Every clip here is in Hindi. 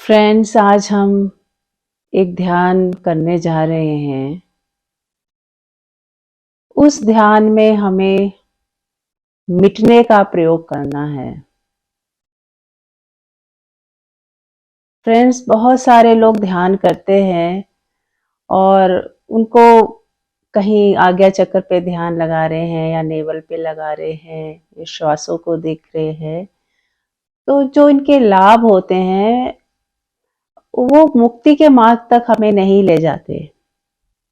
फ्रेंड्स, आज हम एक ध्यान करने जा रहे हैं। उस ध्यान में हमें मिटने का प्रयोग करना है। फ्रेंड्स, बहुत सारे लोग ध्यान करते हैं और उनको कहीं आज्ञा चक्र पे ध्यान लगा रहे हैं या नेवल पे लगा रहे हैं या श्वासों को देख रहे हैं। तो जो इनके लाभ होते हैं वो मुक्ति के मार्ग तक हमें नहीं ले जाते।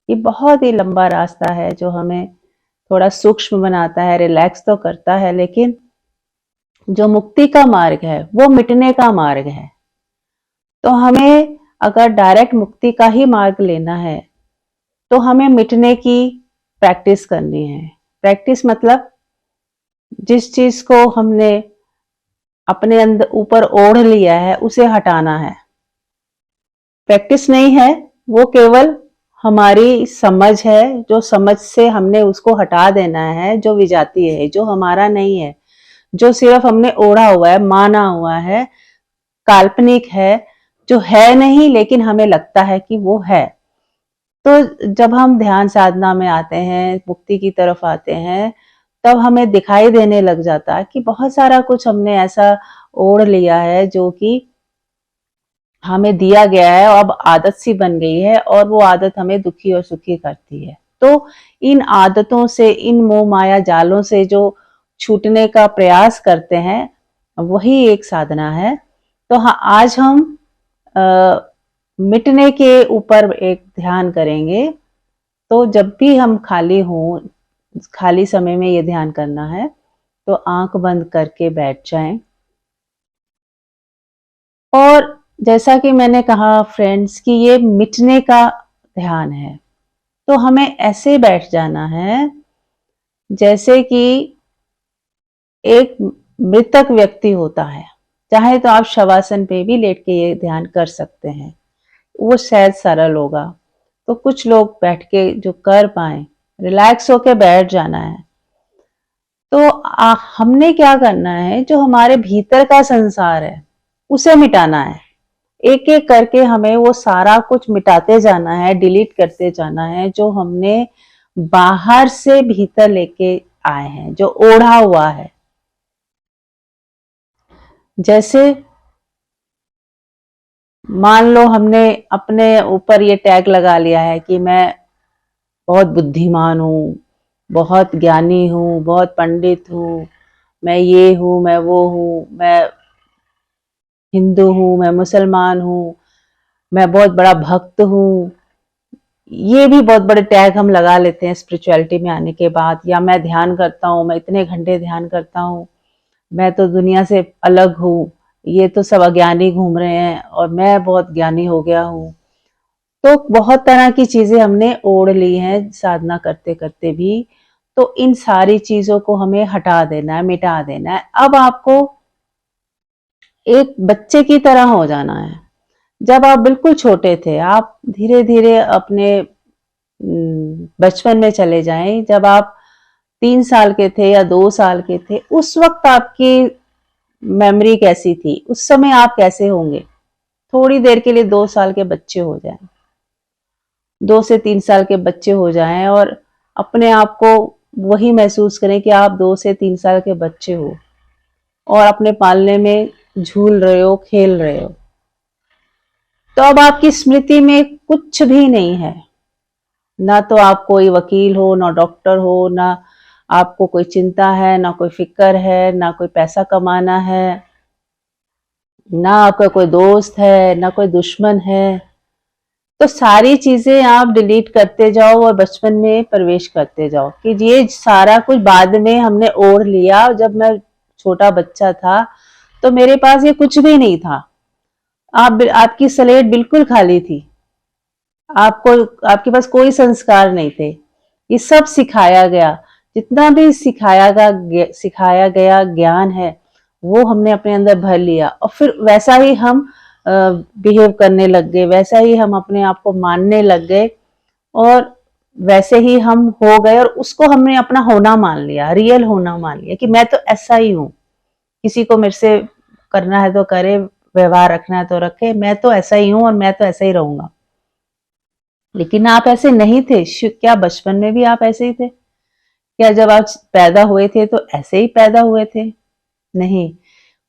ये बहुत ही लंबा रास्ता है जो हमें थोड़ा सूक्ष्म बनाता है, रिलैक्स तो करता है, लेकिन जो मुक्ति का मार्ग है वो मिटने का मार्ग है। तो हमें अगर डायरेक्ट मुक्ति का ही मार्ग लेना है तो हमें मिटने की प्रैक्टिस करनी है। प्रैक्टिस मतलब जिस चीज को हमने अपने अंदर ऊपर ओढ़ लिया है उसे हटाना है। प्रैक्टिस नहीं है, वो केवल हमारी समझ है, जो समझ से हमने उसको हटा देना है, जो विजाती है, जो हमारा नहीं है, जो सिर्फ हमने ओढ़ा हुआ है, माना हुआ है, काल्पनिक है, जो है नहीं लेकिन हमें लगता है कि वो है। तो जब हम ध्यान साधना में आते हैं, मुक्ति की तरफ आते हैं, तब हमें दिखाई देने लग जाता है कि बहुत सारा कुछ हमने ऐसा ओढ़ लिया है जो कि हमें दिया गया है और अब आदत सी बन गई है और वो आदत हमें दुखी और सुखी करती है। तो इन आदतों से, इन मोह माया जालों से जो छूटने का प्रयास करते हैं वही एक साधना है। तो हाँ, आज हम मिटने के ऊपर एक ध्यान करेंगे। तो जब भी हम खाली हों, खाली समय में ये ध्यान करना है, तो आंख बंद करके बैठ जाएं। और जैसा कि मैंने कहा फ्रेंड्स कि ये मिटने का ध्यान है, तो हमें ऐसे बैठ जाना है जैसे कि एक मृतक व्यक्ति होता है। चाहे तो आप शवासन पे भी लेट के ये ध्यान कर सकते हैं, वो शायद सरल होगा। तो कुछ लोग बैठ के जो कर पाए, रिलैक्स होके बैठ जाना है। तो हमने क्या करना है, जो हमारे भीतर का संसार है उसे मिटाना है। एक एक करके हमें वो सारा कुछ मिटाते जाना है, डिलीट करते जाना है जो हमने बाहर से भीतर लेके आए हैं, जो ओढ़ा हुआ है। जैसे मान लो हमने अपने ऊपर ये टैग लगा लिया है कि मैं बहुत बुद्धिमान हूँ, बहुत ज्ञानी हूँ, बहुत पंडित हूँ, मैं ये हूँ, मैं वो हूँ, मैं हिंदू हूँ, मैं मुसलमान हूँ, मैं बहुत बड़ा भक्त हूँ। ये भी बहुत बड़े टैग हम लगा लेते हैं स्पिरिचुअलिटी में आने के बाद। या मैं ध्यान करता हूँ, मैं इतने घंटे ध्यान करता हूँ, मैं तो दुनिया से अलग हूँ, ये तो सब अज्ञानी घूम रहे हैं और मैं बहुत ज्ञानी हो गया हूँ। तो बहुत तरह की चीजें हमने ओढ़ ली हैं साधना करते करते भी। तो इन सारी चीजों को हमें हटा देना है, मिटा देना है। अब आपको एक बच्चे की तरह हो जाना है। जब आप बिल्कुल छोटे थे, आप धीरे धीरे अपने बचपन में चले जाएं। जब आप 3 साल के थे या 2 साल के थे, उस वक्त आपकी मेमोरी कैसी थी, उस समय आप कैसे होंगे। थोड़ी देर के लिए 2 साल के बच्चे हो जाएं, 2 से 3 साल के बच्चे हो जाएं और अपने आप को वही महसूस करें कि आप 2 से 3 साल के बच्चे हो और अपने पालने में झूल रहे हो, खेल रहे हो। तो अब आपकी स्मृति में कुछ भी नहीं है। ना तो आप कोई वकील हो, ना डॉक्टर हो, ना आपको कोई चिंता है, ना कोई फिक्र है, ना कोई पैसा कमाना है, ना आपका कोई दोस्त है, ना कोई दुश्मन है। तो सारी चीजें आप डिलीट करते जाओ और बचपन में प्रवेश करते जाओ कि ये सारा कुछ बाद में हमने ओढ़ लिया। जब मैं छोटा बच्चा था तो मेरे पास ये कुछ भी नहीं था। आपकी स्लेट बिल्कुल खाली थी। आपको, आपके पास कोई संस्कार नहीं थे। ये सब सिखाया गया। जितना भी सिखाया गया ज्ञान है वो हमने अपने अंदर भर लिया और फिर वैसा ही हम बिहेव करने लग गए, वैसा ही हम अपने आप को मानने लग गए और वैसे ही हम हो गए और उसको हमने अपना होना मान लिया, रियल होना मान लिया कि मैं तो ऐसा ही हूँ। किसी को मेरे से करना है तो करे, व्यवहार रखना है तो रखे, मैं तो ऐसा ही हूं और मैं तो ऐसा ही रहूंगा। लेकिन आप ऐसे नहीं थे। क्या बचपन में भी आप ऐसे ही थे? क्या जब आप पैदा हुए थे तो ऐसे ही पैदा हुए थे? नहीं।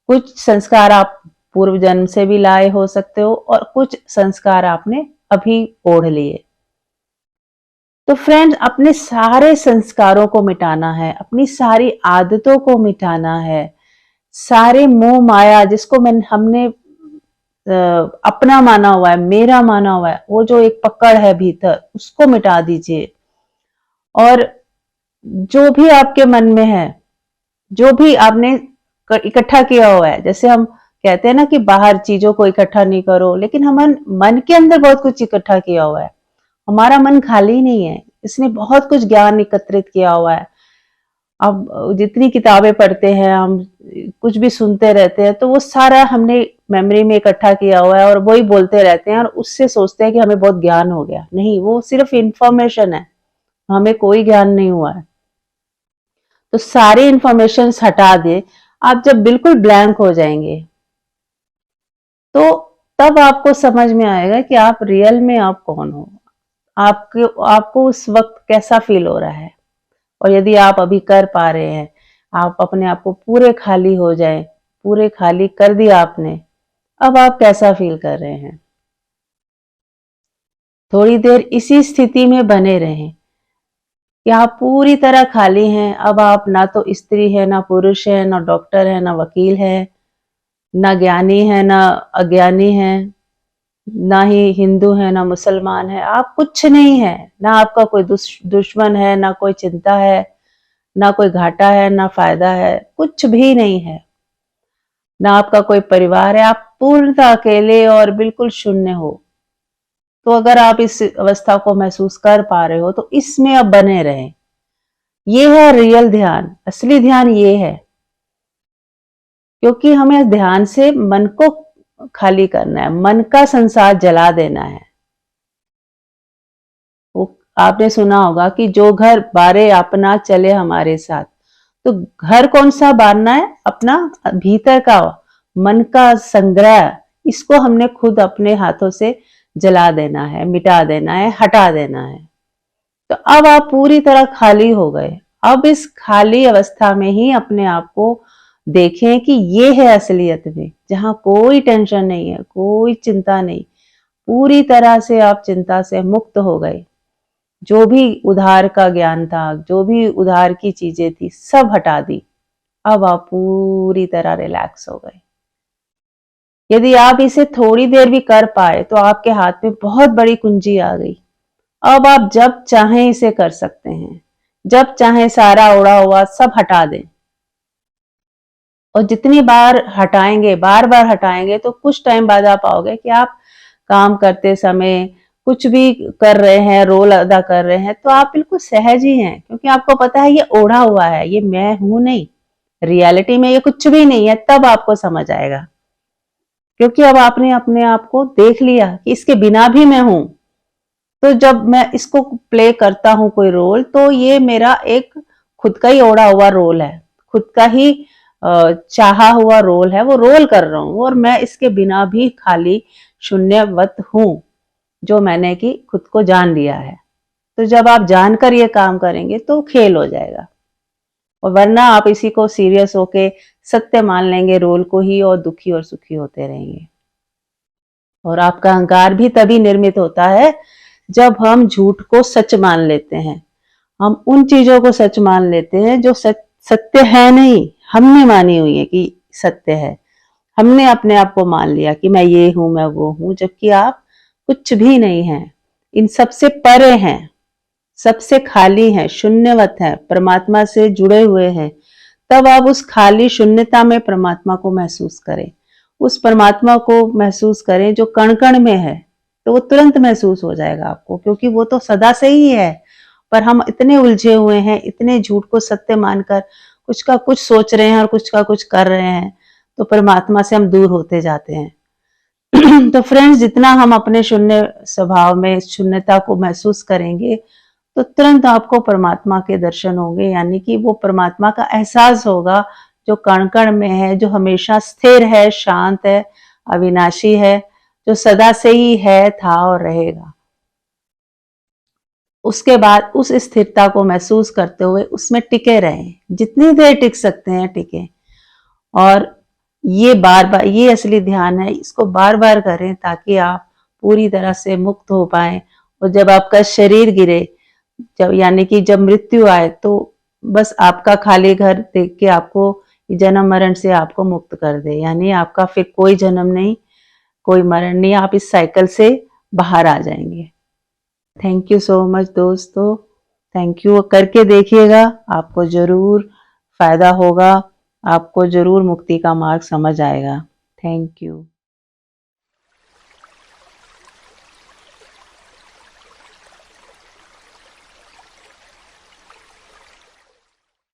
कुछ संस्कार आप पूर्व जन्म से भी लाए हो सकते हो और कुछ संस्कार आपने अभी ओढ़ लिए। तो फ्रेंड्स, अपने सारे संस्कारों को मिटाना है, अपनी सारी आदतों को मिटाना है, सारे मोह माया जिसको हमने अपना माना हुआ है, मेरा माना हुआ है, वो जो एक पकड़ है भीतर, उसको मिटा दीजिए। और जो भी आपके मन में है, जो भी आपने इकट्ठा किया हुआ है, जैसे हम कहते हैं ना कि बाहर चीजों को इकट्ठा नहीं करो, लेकिन हम मन के अंदर बहुत कुछ इकट्ठा किया हुआ है। हमारा मन खाली नहीं है, इसने बहुत कुछ ज्ञान एकत्रित किया हुआ है। अब जितनी किताबें पढ़ते हैं हम, कुछ भी सुनते रहते हैं, तो वो सारा हमने मेमोरी में इकट्ठा किया हुआ है और वही बोलते रहते हैं और उससे सोचते हैं कि हमें बहुत ज्ञान हो गया। नहीं, वो सिर्फ इंफॉर्मेशन है, हमें कोई ज्ञान नहीं हुआ है। तो सारी इंफॉर्मेशन हटा दे, आप जब बिल्कुल ब्लैंक हो जाएंगे तो तब आपको समझ में आएगा कि आप रियल में आप कौन हो, आपको उस वक्त कैसा फील हो रहा है। और यदि आप अभी कर पा रहे हैं, आप अपने आप को पूरे खाली हो जाए, पूरे खाली कर दिया आपने, अब आप कैसा फील कर रहे हैं? थोड़ी देर इसी स्थिति में बने रहें कि आप पूरी तरह खाली हैं। अब आप ना तो स्त्री है, ना पुरुष है, ना डॉक्टर है, ना वकील है, ना ज्ञानी है, ना अज्ञानी है, ना ही हिंदू है, ना मुसलमान है। आप कुछ नहीं है। ना आपका कोई दुश्मन है, ना कोई चिंता है, ना कोई घाटा है, ना फायदा है, कुछ भी नहीं है। ना आपका कोई परिवार है, आप पूर्णतः अकेले और बिल्कुल शून्य हो। तो अगर आप इस अवस्था को महसूस कर पा रहे हो तो इसमें अब बने रहें। ये है रियल ध्यान, असली ध्यान ये है। क्योंकि हमें ध्यान से मन को खाली करना है, मन का संसार जला देना है। वो आपने सुना होगा कि जो घर बारे अपना चले हमारे साथ। तो घर कौन सा बारना है? अपना भीतर का मन का संग्रह, इसको हमने खुद अपने हाथों से जला देना है, मिटा देना है, हटा देना है। तो अब आप पूरी तरह खाली हो गए। अब इस खाली अवस्था में ही अपने आप को देखें कि ये है असलियत में, जहां कोई टेंशन नहीं है, कोई चिंता नहीं। पूरी तरह से आप चिंता से मुक्त हो गए। जो भी उधार का ज्ञान था, जो भी उधार की चीजें थी, सब हटा दी। अब आप पूरी तरह रिलैक्स हो गए। यदि आप इसे थोड़ी देर भी कर पाए तो आपके हाथ में बहुत बड़ी कुंजी आ गई। अब आप जब चाहें इसे कर सकते हैं, जब चाहें सारा उड़ा हुआ सब हटा दें। और जितनी बार हटाएंगे, बार बार हटाएंगे, तो कुछ टाइम बाद आप पाओगे कि आप काम करते समय कुछ भी कर रहे हैं, रोल अदा कर रहे हैं, तो आप बिल्कुल सहज ही हैं। क्योंकि आपको पता है ये ओढ़ा हुआ है, ये मैं हूं नहीं, रियलिटी में ये कुछ भी नहीं है। तब आपको समझ आएगा, क्योंकि अब आपने अपने आप को देख लिया कि इसके बिना भी मैं हूं। तो जब मैं इसको प्ले करता हूं कोई रोल, तो ये मेरा एक खुद का ही ओढ़ा हुआ रोल है, खुद का ही चाहा हुआ रोल है, वो रोल कर रहा हूं। और मैं इसके बिना भी खाली शून्यवत हूं, जो मैंने कि खुद को जान लिया है। तो जब आप जानकर ये काम करेंगे तो खेल हो जाएगा। और वरना आप इसी को सीरियस होके सत्य मान लेंगे रोल को ही, और दुखी और सुखी होते रहेंगे। और आपका अहंकार भी तभी निर्मित होता है जब हम झूठ को सच मान लेते हैं। हम उन चीजों को सच मान लेते हैं जो सत्य है नहीं, हमने मानी हुई है कि सत्य है। हमने अपने आप को मान लिया कि मैं ये हूं, मैं वो हूं, जबकि आप कुछ भी नहीं हैं। इन सबसे परे हैं, सबसे खाली हैं, शून्यवत हैं, परमात्मा से जुड़े हुए हैं। तब आप उस खाली शून्यता में परमात्मा को महसूस करें। उस परमात्मा को महसूस करें जो कण कण में है, तो वो तुरंत महसूस हो जाएगा आपको, क्योंकि वो तो सदा से ही है। पर हम इतने उलझे हुए हैं, इतने झूठ को सत्य मानकर कुछ का कुछ सोच रहे हैं और कुछ का कुछ कर रहे हैं, तो परमात्मा से हम दूर होते जाते हैं। तो फ्रेंड्स, जितना हम अपने शून्य स्वभाव में शून्यता को महसूस करेंगे, तो तुरंत आपको परमात्मा के दर्शन होंगे। यानी कि वो परमात्मा का एहसास होगा जो कण कण में है, जो हमेशा स्थिर है, शांत है, अविनाशी है, जो सदा से ही है, था और रहेगा। उसके बाद उस स्थिरता को महसूस करते हुए उसमें टिके रहें, जितनी देर टिक सकते हैं टिके। और ये बार बार, ये असली ध्यान है, इसको बार बार करें ताकि आप पूरी तरह से मुक्त हो पाए। और जब आपका शरीर गिरे, जब यानी कि जब मृत्यु आए, तो बस आपका खाली घर देख के आपको जन्म मरण से आपको मुक्त कर दे, यानी आपका फिर कोई जन्म नहीं, कोई मरण नहीं, आप इस साइकिल से बाहर आ जाएंगे। थैंक यू सो मच दोस्तों, थैंक यू। करके देखिएगा, आपको जरूर फायदा होगा, आपको जरूर मुक्ति का मार्ग समझ आएगा। Thank you.